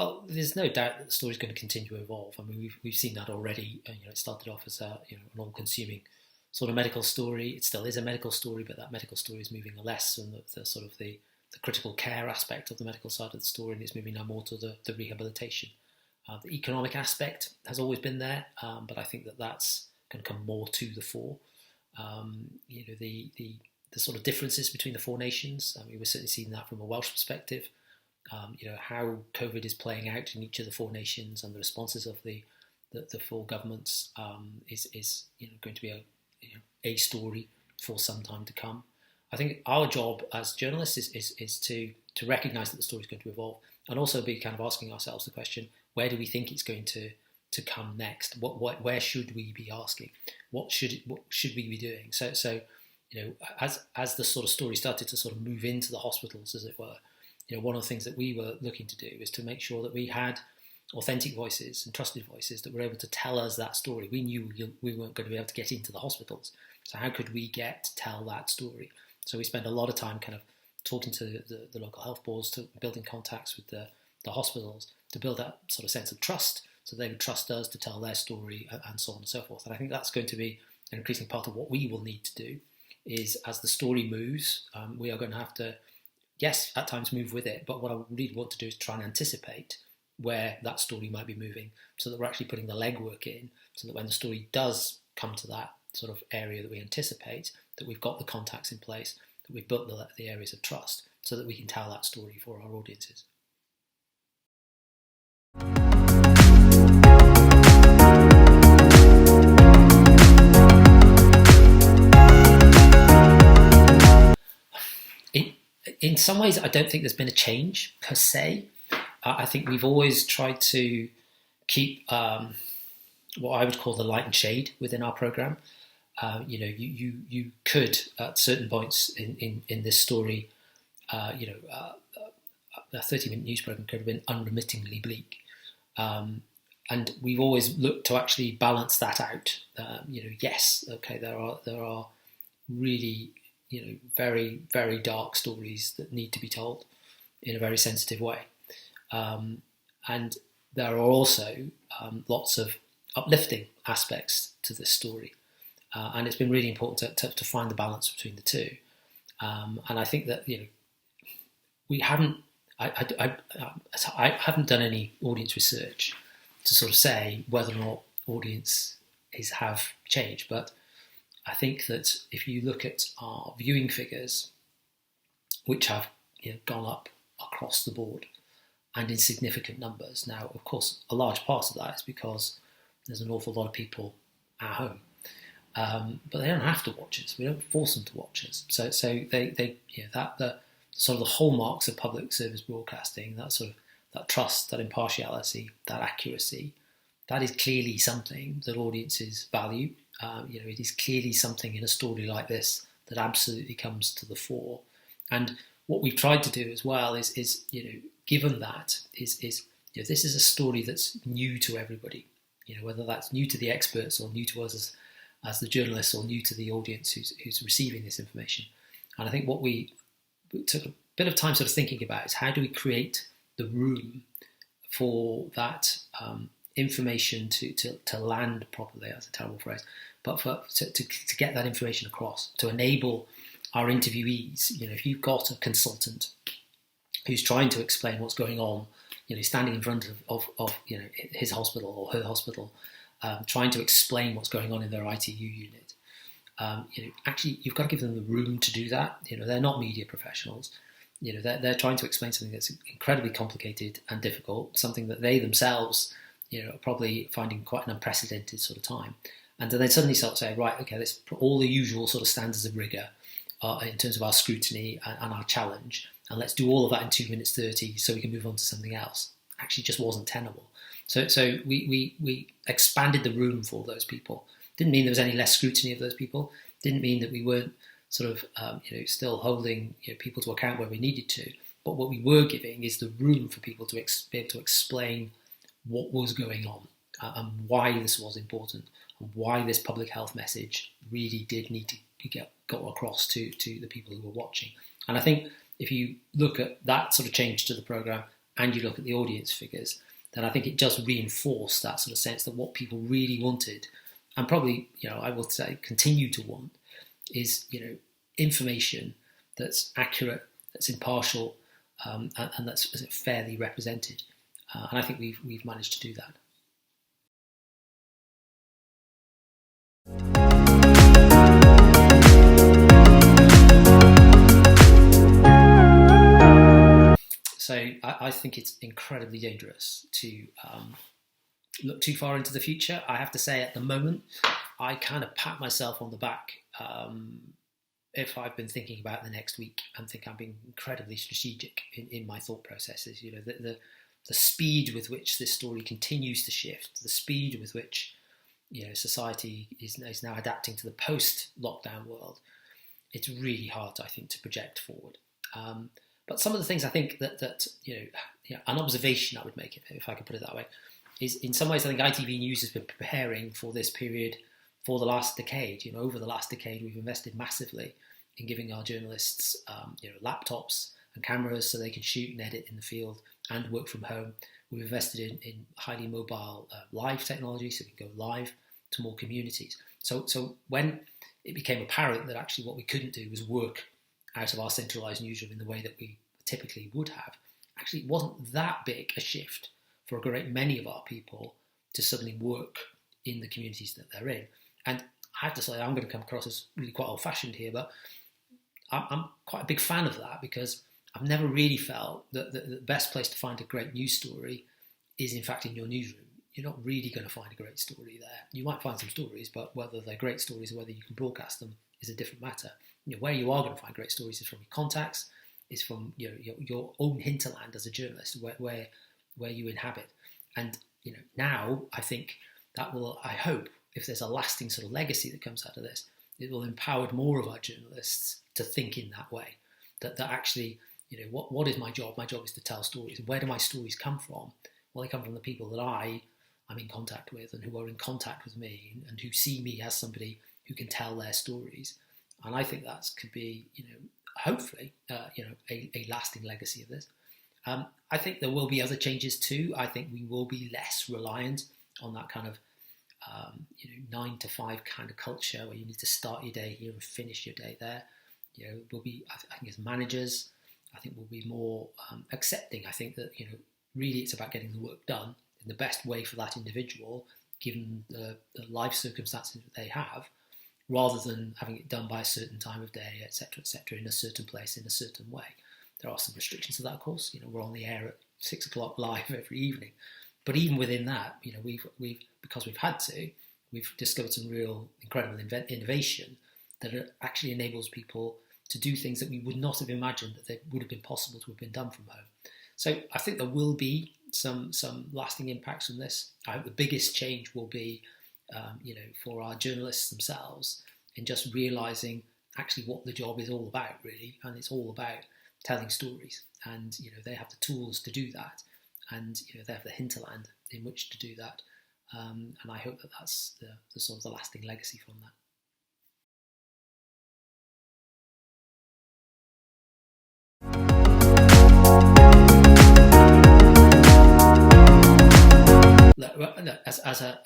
Well, there's no doubt that the story's going to continue to evolve. I mean, we've seen that already. It started off as an all-consuming sort of medical story. It still is a medical story, but that medical story is moving less from the sort of the critical care aspect of the medical side of the story, and it's moving now more to the rehabilitation. The economic aspect has always been there, but I think that's going to come more to the fore. The sort of differences between the four nations. I mean, we're certainly seeing that from a Welsh perspective. How COVID is playing out in each of the four nations and the responses of the four governments is going to be a story for some time to come. I think our job as journalists is to recognise that the story is going to evolve, and also be kind of asking ourselves the question: where do we think it's going to come next? Where should we be asking? What should we be doing? So as the sort of story started to sort of move into the hospitals, as it were, one of the things that we were looking to do is to make sure that we had authentic voices and trusted voices that were able to tell us that story. We knew we weren't going to be able to get into the hospitals, so how could we get to tell that story? So we spend a lot of time kind of talking to the local health boards, to building contacts with the hospitals, to build that sort of sense of trust, so they would trust us to tell their story, and so on and so forth. And I think that's going to be an increasing part of what we will need to do, is as the story moves, we are going to have to, yes, at times move with it, but what I really want to do is try and anticipate where that story might be moving, so that we're actually putting the legwork in, so that when the story does come to that sort of area that we anticipate, that we've got the contacts in place, that we've built the areas of trust, so that we can tell that story for our audiences. In some ways, I don't think there's been a change per se. I think we've always tried to keep what I would call the light and shade within our programme. You could, at certain points in this story, a 30-minute news programme could have been unremittingly bleak. And we've always looked to actually balance that out. Yes, okay, there are really very, very dark stories that need to be told in a very sensitive way. And there are also lots of uplifting aspects to this story. And it's been really important to find the balance between the two. And I think that, we haven't, I haven't done any audience research to sort of say whether or not audiences have changed. But I think that if you look at our viewing figures, which have gone up across the board and in significant numbers. Now, of course, a large part of that is because there's an awful lot of people at home, but they don't have to watch us. We don't force them to watch us. So they that the sort of the hallmarks of public service broadcasting, that sort of that trust, that impartiality, that accuracy, that is clearly something that audiences value. It is clearly something in a story like this that absolutely comes to the fore. And what we've tried to do as well is given that is this is a story that's new to everybody. Whether that's new to the experts or new to us as the journalists, or new to the audience who's receiving this information. And I think what we took a bit of time sort of thinking about is how do we create the room for that information to land properly. That's a terrible phrase, but to get that information across, to enable our interviewees. If you've got a consultant who's trying to explain what's going on, standing in front of his hospital or her hospital, trying to explain what's going on in their ITU unit. Actually, you've got to give them the room to do that. They're not media professionals. They're trying to explain something that's incredibly complicated and difficult, something that they themselves, are probably finding quite an unprecedented sort of time. And then suddenly start saying, right, okay, let's put all the usual sort of standards of rigour in terms of our scrutiny and our challenge, and let's do all of that in 2 minutes 30 so we can move on to something else. Actually just wasn't tenable. So we expanded the room for those people. Didn't mean there was any less scrutiny of those people. Didn't mean that we weren't sort of still holding people to account where we needed to. But what we were giving is the room for people to be able to explain what was going on and why this was important, and why this public health message really did need to got across to the people who were watching. And I think if you look at that sort of change to the programme, and you look at the audience figures, then I think it just reinforced that sort of sense that what people really wanted, and probably, I will say continue to want, is, information that's accurate, that's impartial, and that's fairly represented. And I think we've managed to do that. So I think it's incredibly dangerous to look too far into the future. I have to say, at the moment, I kind of pat myself on the back if I've been thinking about the next week and think I'm being incredibly strategic in my thought processes. The speed with which this story continues to shift, the speed with which society is now adapting to the post-lockdown world. It's really hard, I think, to project forward. But some of the things I think that an observation I would make, if I could put it that way, is in some ways I think ITV News has been preparing for this period for the last decade. Over the last decade, we've invested massively in giving our journalists laptops and cameras so they can shoot and edit in the field and work from home. We've invested in highly mobile live technology so we can go live to more communities. So when it became apparent that actually what we couldn't do was work out of our centralised newsroom in the way that we typically would have, actually it wasn't that big a shift for a great many of our people to suddenly work in the communities that they're in. And I have to say, I'm going to come across as really quite old-fashioned here, but I'm quite a big fan of that, because I've never really felt that the best place to find a great news story is in fact in your newsroom. You're not really going to find a great story there. You might find some stories, but whether they're great stories or whether you can broadcast them is a different matter. Where you are going to find great stories is from your contacts, is from your own hinterland as a journalist, where you inhabit. And now I think that will, I hope, if there's a lasting sort of legacy that comes out of this, it will empower more of our journalists to think in that way. That actually, what is my job? My job is to tell stories. Where do my stories come from? Well, they come from the people that I'm in contact with and who are in contact with me and who see me as somebody who can tell their stories. And I think that could be, hopefully, a lasting legacy of this. I think there will be other changes too. I think we will be less reliant on that kind of 9 to 5 kind of culture where you need to start your day here and finish your day there. We'll be, I think as managers, I think we'll be more accepting. I think that, really it's about getting the work done in the best way for that individual, given the life circumstances that they have, rather than having it done by a certain time of day, etc., in a certain place, in a certain way. There are some restrictions to that, of course. We're on the air at 6 o'clock live every evening. But even within that, we've because we've had to, we've discovered some real incredible innovation that actually enables people to do things that we would not have imagined that they would have been possible to have been done from home. So I think there will be some lasting impacts from this. I hope the biggest change will be, for our journalists themselves, in just realising actually what the job is all about, really, and it's all about telling stories. And they have the tools to do that, and they have the hinterland in which to do that. And I hope that that's the sort of the lasting legacy from that.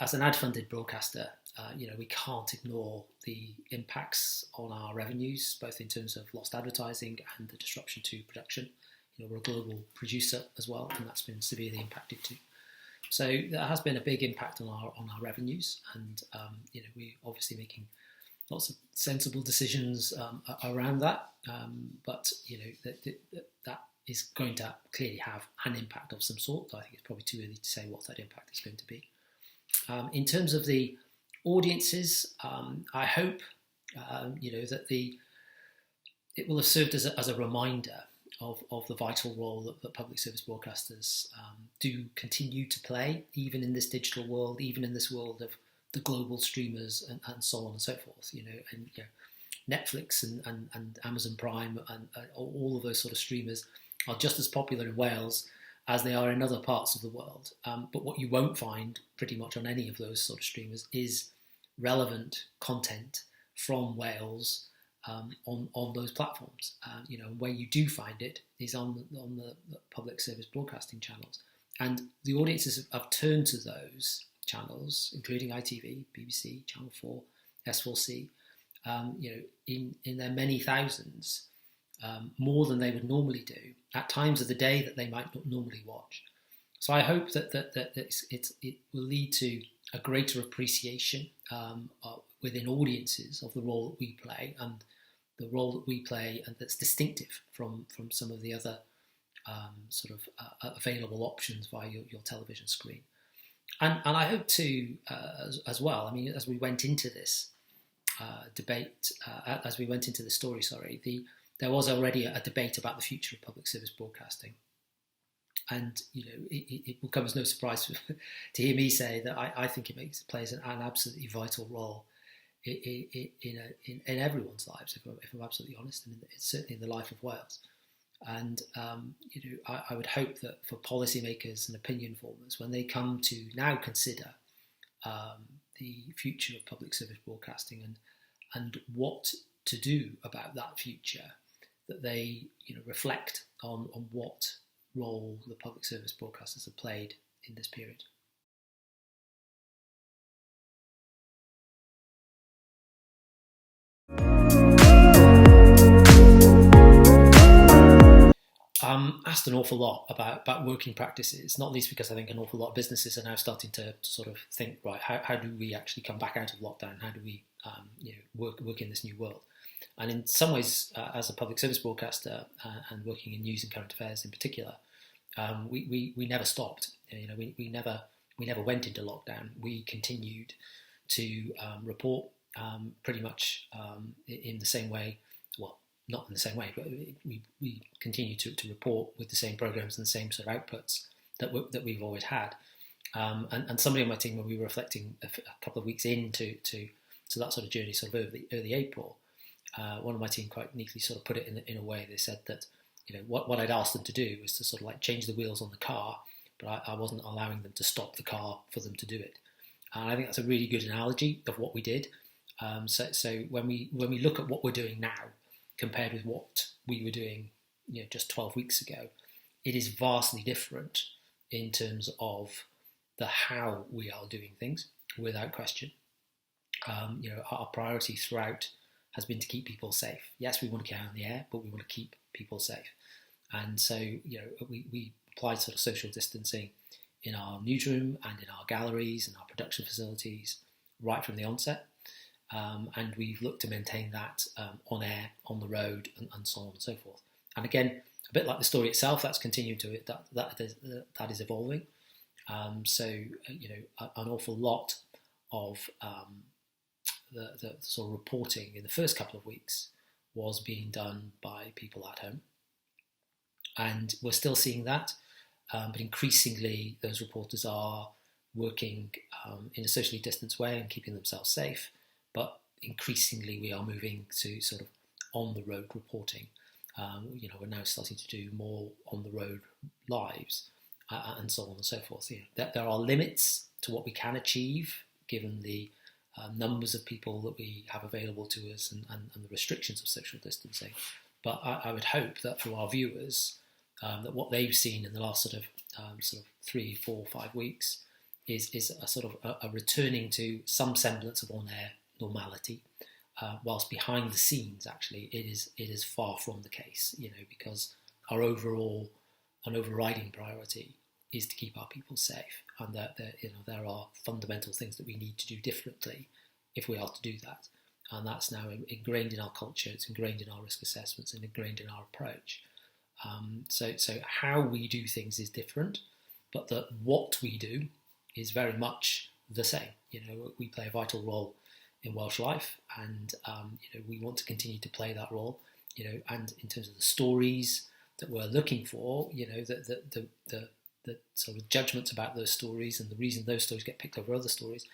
As an ad-funded broadcaster, we can't ignore the impacts on our revenues, both in terms of lost advertising and the disruption to production. We're a global producer as well, and that's been severely impacted too. So there has been a big impact on our revenues, and we're obviously making lots of sensible decisions around that. But that is going to clearly have an impact of some sort. I think it's probably too early to say what that impact is going to be. In terms of the audiences, I hope that it will have served as a reminder of the vital role that public service broadcasters do continue to play, even in this digital world, even in this world of the global streamers and so on and so forth. Netflix and Amazon Prime and all of those sort of streamers are just as popular in Wales as they are in other parts of the world. But what you won't find pretty much on any of those sort of streamers is relevant content from Wales on those platforms. Where you do find it is on the public service broadcasting channels, and the audiences have turned to those channels, including ITV, BBC, Channel 4, S4C, in their many thousands, more than they would normally do at times of the day that they might not normally watch. So I hope that it will lead to a greater appreciation within audiences of the role that we play, and the role that we play, and that's distinctive from some of the other available options via your television screen. And I hope to, as well, I mean, as we went into this debate, as we went into the story, there was already a debate about the future of public service broadcasting. And it will come as no surprise to hear me say that I think it plays an absolutely vital role in everyone's lives, if I'm absolutely honest, and it's certainly in the life of Wales. And I would hope that for policymakers and opinion formers, when they come to now consider the future of public service broadcasting and what to do about that future, that they reflect on what role the public service broadcasters have played in this period. Asked an awful lot about working practices, not least because I think an awful lot of businesses are now starting to sort of think, right, how do we actually come back out of lockdown? How do we work in this new world? And in some ways, as a public service broadcaster and working in news and current affairs in particular, we never stopped. We never went into lockdown. We continued to report pretty much in the same way. Well, not in the same way, but we continue to report with the same programs and the same sort of outputs that we've always had. And somebody on my team, when we were reflecting a couple of weeks into that sort of journey, sort of early April, one of my team quite neatly sort of put it in a way. They said that what I'd asked them to do was to sort of like change the wheels on the car, but I wasn't allowing them to stop the car for them to do it. And I think that's a really good analogy of what we did. So when we look at what we're doing now compared with what we were doing just 12 weeks ago, it is vastly different in terms of the how we are doing things, without question. Our priority throughout has been to keep people safe. Yes, we want to get out on the air, but we want to keep people safe. And so, we applied sort of social distancing in our newsroom and in our galleries and our production facilities right from the onset. And we've looked to maintain that on air, on the road, and so on and so forth. And again, a bit like the story itself, that's continuing to it. That is evolving. So an awful lot of the sort of reporting in the first couple of weeks was being done by people at home, and we're still seeing that. But increasingly, those reporters are working in a socially distanced way and keeping themselves safe. But increasingly, we are moving to sort of on-the-road reporting. We're now starting to do more on-the-road lives and so on and so forth. There are limits to what we can achieve given the numbers of people that we have available to us and the restrictions of social distancing. But I would hope that for our viewers, that what they've seen in the last sort of 3, 4, 5 weeks is a sort of a returning to some semblance of on-air normality, whilst behind the scenes, actually, it is far from the case, because our overall and overriding priority is to keep our people safe, and that there are fundamental things that we need to do differently if we are to do that, and that's now ingrained in our culture, it's ingrained in our risk assessments, and ingrained in our approach. So how we do things is different, but that what we do is very much the same. We play a vital role in Welsh life, and we want to continue to play that role. And in terms of the stories that we're looking for, the sort of judgments about those stories and the reason those stories get picked over other stories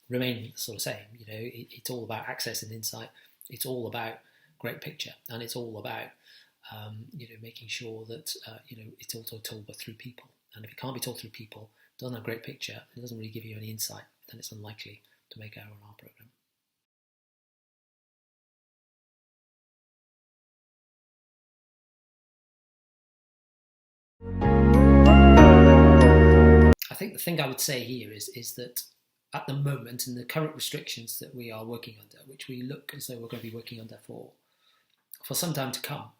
remain the sort of same. It's all about access and insight. It's all about great picture, and it's all about making sure that it's also told through people. And if it can't be told through people, doesn't have a great picture, it doesn't really give you any insight, then it's unlikely to make our programme. think the thing I would say here is that at the moment, in the current restrictions that we are working under, which we look as though we're going to be working under for some time to come,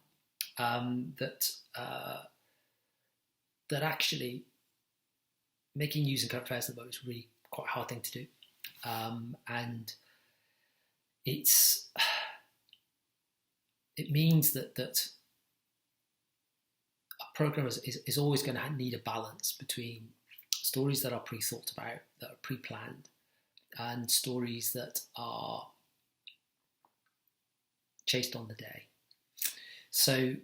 that actually making news and current affairs at the moment is really quite a hard thing to do, and it means that a programme is always going to need a balance between stories that are pre-thought about, that are pre-planned, and stories that are chased on the day. So,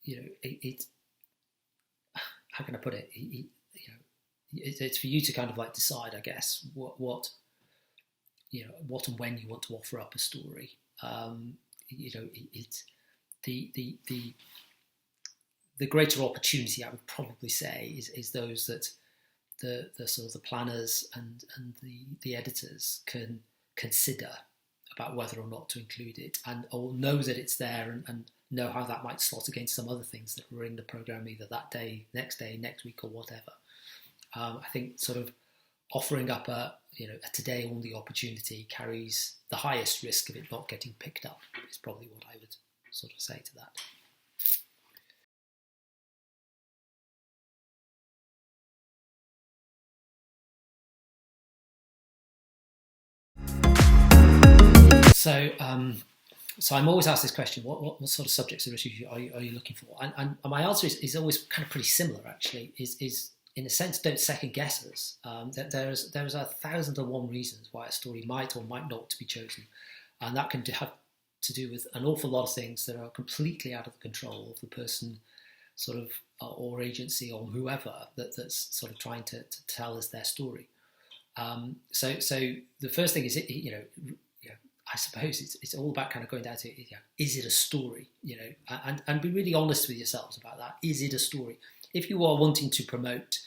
it how can I put it? It's for you to kind of like decide, I guess, what and when you want to offer up a story. It's the greater opportunity, I would probably say, is those that the sort of the planners and the editors can consider about whether or not to include it, and or know that it's there and know how that might slot against some other things that were in the programme either that day, next week, or whatever. I think sort of offering up a today only opportunity carries the highest risk of it not getting picked up, is probably what I would sort of say to that. So I'm always asked this question: what sort of subjects or issues are you looking for? And my answer is always kind of pretty similar. Actually, is in a sense, don't second guess us. There's 1,001 reasons why a story might or might not be chosen, and that can have to do with an awful lot of things that are completely out of the control of the person, sort of, or agency or whoever that's sort of trying to tell us their story. So the first thing is I suppose it's all about kind of going down to, is it a story? And be really honest with yourselves about that. Is it a story? If you are wanting to promote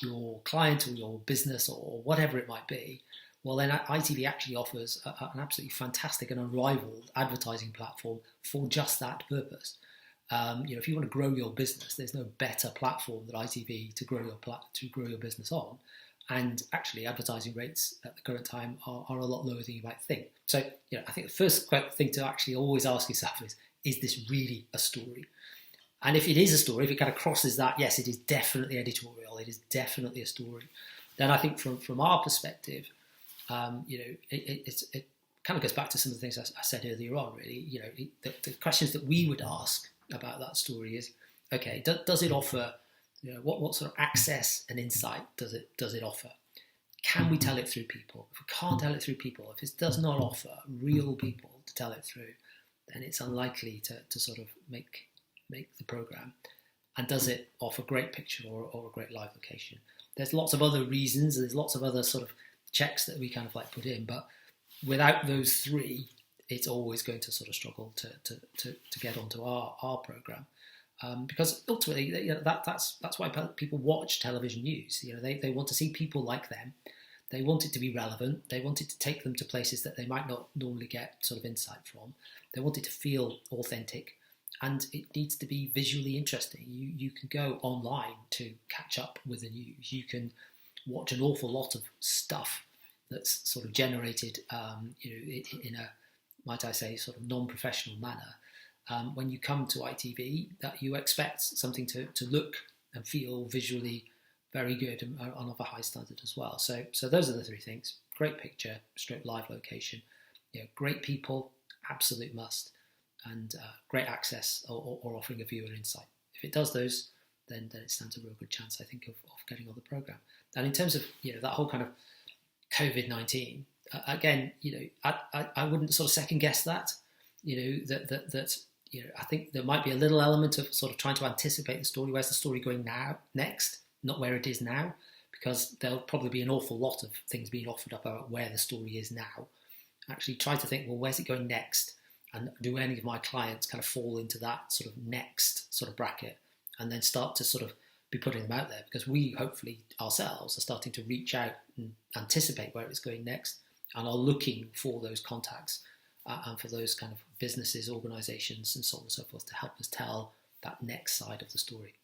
your client or your business or whatever it might be, well, then ITV actually offers an absolutely fantastic and unrivaled advertising platform for just that purpose. If you want to grow your business, there's no better platform than ITV to grow your business on. And actually, advertising rates at the current time are a lot lower than you might think. So, I think the first thing to actually always ask yourself is this really a story? And if it is a story, if it kind of crosses that, yes, it is definitely editorial, it is definitely a story, then I think from our perspective, it kind of goes back to some of the things I said earlier on, really. The questions that we would ask about that story is, okay, does it offer... what sort of access and insight does it offer? Can we tell it through people? If we can't tell it through people, if it does not offer real people to tell it through, then it's unlikely to sort of make the programme. And does it offer great picture or a great live location? There's lots of other reasons, there's lots of other sort of checks that we kind of like put in, but without those three, it's always going to sort of struggle to get onto our programme. Because ultimately, that's why people watch television news. They want to see people like them. They want it to be relevant. They want it to take them to places that they might not normally get sort of insight from. They want it to feel authentic, and it needs to be visually interesting. You can go online to catch up with the news. You can watch an awful lot of stuff that's sort of generated, in a, might I say, sort of non-professional manner. When you come to ITV, that you expect something to look and feel visually very good and of a high standard as well. So those are the three things: great picture, straight live location, great people, absolute must, and great access or offering a viewer insight. If it does those, then it stands a real good chance, I think, of getting on the programme. And in terms of that whole kind of COVID-19, again, I wouldn't sort of second guess that. I think there might be a little element of sort of trying to anticipate the story. Where's the story going next? Not where it is now, because there'll probably be an awful lot of things being offered up about where the story is now. Actually try to think, well, where's it going next? And do any of my clients kind of fall into that sort of next sort of bracket? And then start to sort of be putting them out there, because we hopefully ourselves are starting to reach out and anticipate where it's going next and are looking for those contacts and for those kind of businesses, organisations and so on and so forth to help us tell that next side of the story.